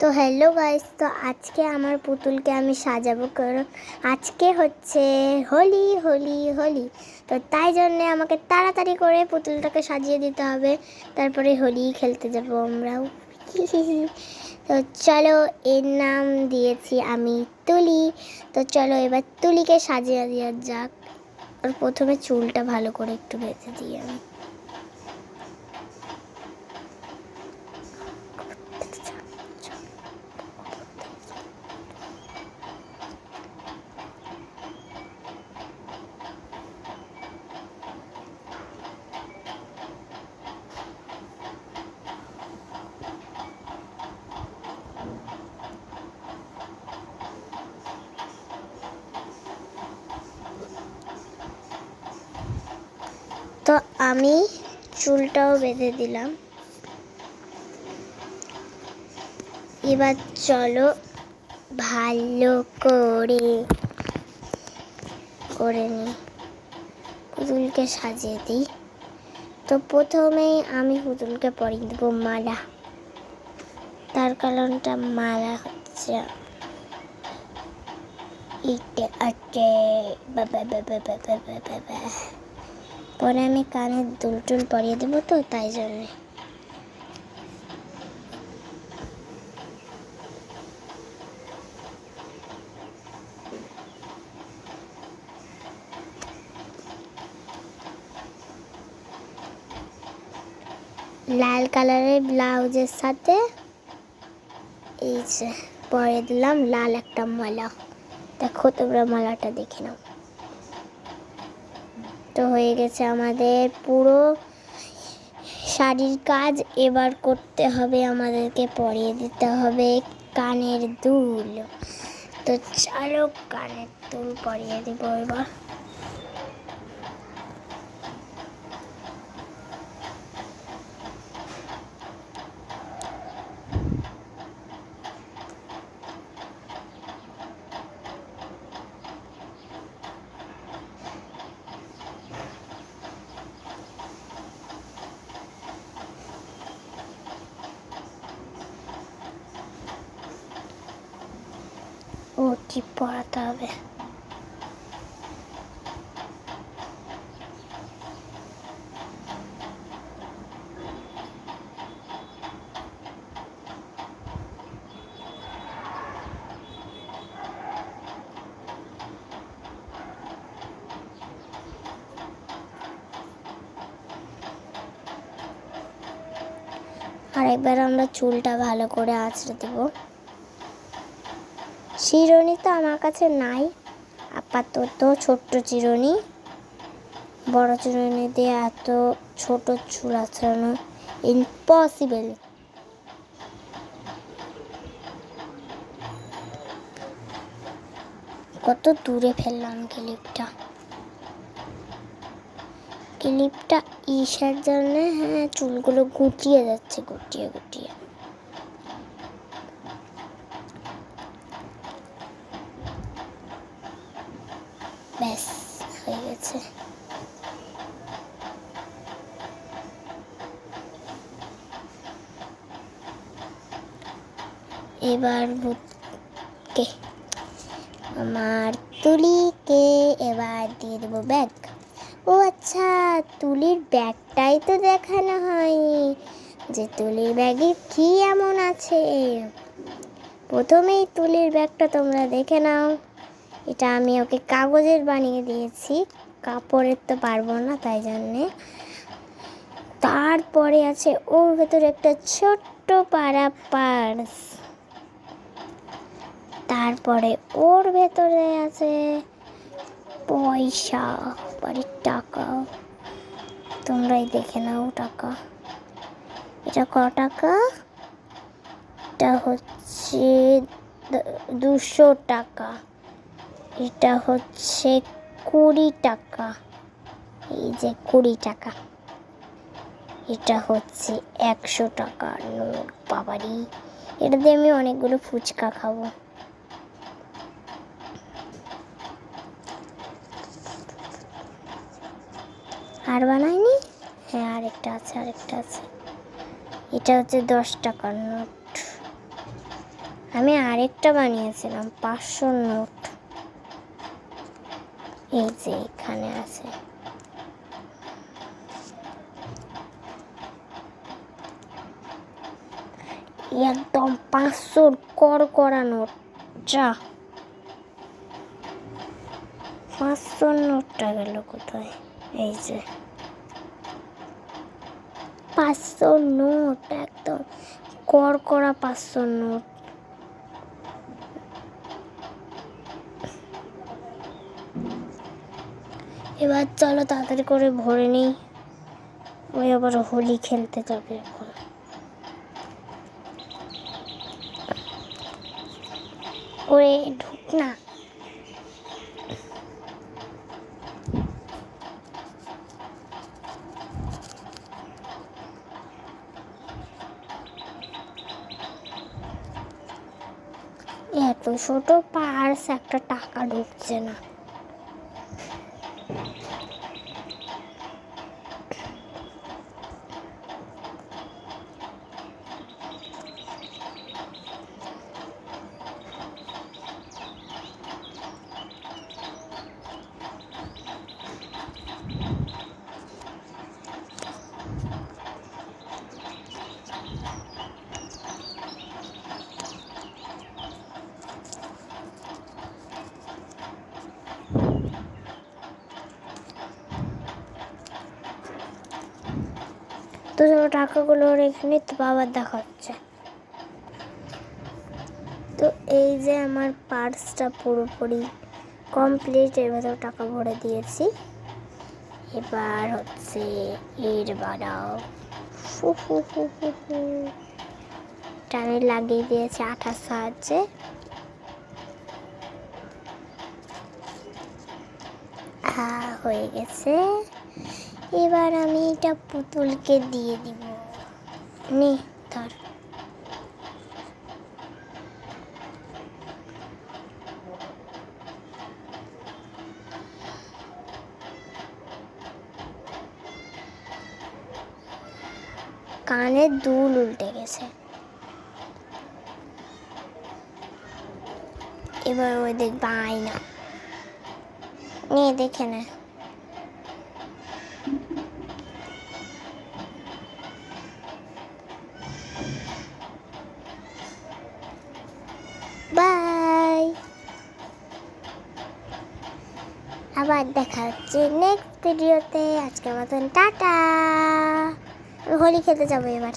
তো hello guys, তো আজকে আমার পুতুলকে আমি সাজাবো, কারণ আজকে হচ্ছে হোলি হোলি হোলি। তো তাই জন্য আমাকে তাড়াতাড়ি করে পুতুলটাকে সাজিয়ে দিতে হবে, তারপরে হোলি খেলতে যাব আমরাও। তো চলো, এর নাম দিয়েছি আমি তুলি। তো চলো এবার তুলিকে সাজিয়ে দেওয়া যাক। আর প্রথমে চুলটা ভালো করে একটু বেঁধে দিই আমি। তো আমি চুলটাও বেঁধে দিলাম। এবার চলো ভালো করে নিই, পুতুলকে সাজিয়ে দিই। তো প্রথমেই আমি পুতুলকে পরিয়ে দেবো মালা। তার কারণটা মালা হচ্ছে পরে আমি কানের দুল পরিয়ে দেবো, তো তাই জন্যে। লাল কালারের ব্লাউজের সাথে এই যে পরে দিলাম লাল একটা মালা। দেখো, তোমরা মালাটা দেখে নাও। তো হয়ে গেছে আমাদের পুরো শাড়ির কাজ। এবার করতে হবে, আমাদেরকে পরিয়ে দিতে হবে কানের দুল। তো চলো কানের দুল পরিয়ে দিব এবার। ও টিপ পরাতে হবে। আর একবার আমরা চুলটা ভালো করে আঁচড়ে দেব। চিরুনি তো আমার কাছে নাই আপাতত, ছোট্ট চিরুনি। বড় চিরুনি দিয়ে এত ছোট চুল আঁচড়ানো ইম্পসিবল। কত দূরে ফেললাম ক্লিপটা ইসের জন্য। হ্যাঁ, চুলগুলো গুটিয়ে যাচ্ছে, গুটিয়ে ব্যাস হয়ে গেছে। এবার আমার তুলিকে এবার দিয়ে দেবো ব্যাগ। ও আচ্ছা, তুলির ব্যাগটাই তো দেখানো হয়নি, যে তুলির ব্যাগে কি এমন আছে। প্রথমেই তুলির ব্যাগটা তোমরা দেখে নাও। এটা আমি ওকে কাগজের বানিয়ে দিয়েছি, কাপড়ের তো পারবো না, তাই জন্যে। তারপরে আছে ওর ভেতরে একটা ছোট্ট পাড়া পার্স। তারপরে ওর ভেতরে আছে পয়সা, বাড়ির টাকা। তোমরাই দেখে নাও টাকা। এটা ক টাকা? এটা হচ্ছে 200 টাকা। এটা হচ্ছে 20 টাকা। এই যে 20 টাকা। এটা হচ্ছে 100 টাকার নোট। বাবারি, এটা দিয়ে আমি অনেকগুলো ফুচকা খাবো। আর বানাইনি? হ্যাঁ, আরেকটা আছে। এটা হচ্ছে 10 টাকার নোট। আমি আরেকটা বানিয়েছিলাম 500 নোট, এই যে এখানে আছে। একদম 500 কড়া নোট। যা 500 নোটটা গেল কোথায়? এই যে 500 নোট, একদম কড়া 500 নোট। এবার চলো তাড়াতাড়ি করে ভরে নিই, ওই আবার হোলি খেলতে যাবে এখন। ওরে ঢুক না। এত ছোট পার্স, একটা টাকা ঢুকছে না। তো টাকাগুলো এখানে তো বাবার দেখা হচ্ছে। তো এই যে আমার পার্সটা পুরোপুরি কমপ্লিট, এর ভেতর টাকা ভরে দিয়েছি। এবার হচ্ছে এর বাড়াও, টানে লাগিয়ে দিয়েছে আঠার সাহায্যে। হয়ে গেছে। এবার আমি এটা পুতুলকে দিয়ে দিব। নে ধর। কানের দুল উল্টে গেছে। এবার ওই দেখবে আয়না, নিয়ে দেখে নে। বাই, আবার দেখা হচ্ছে নেক্সট ভিডিওতে। আজকের মতন টাটা। হোলি খেলতে যাবো এবার।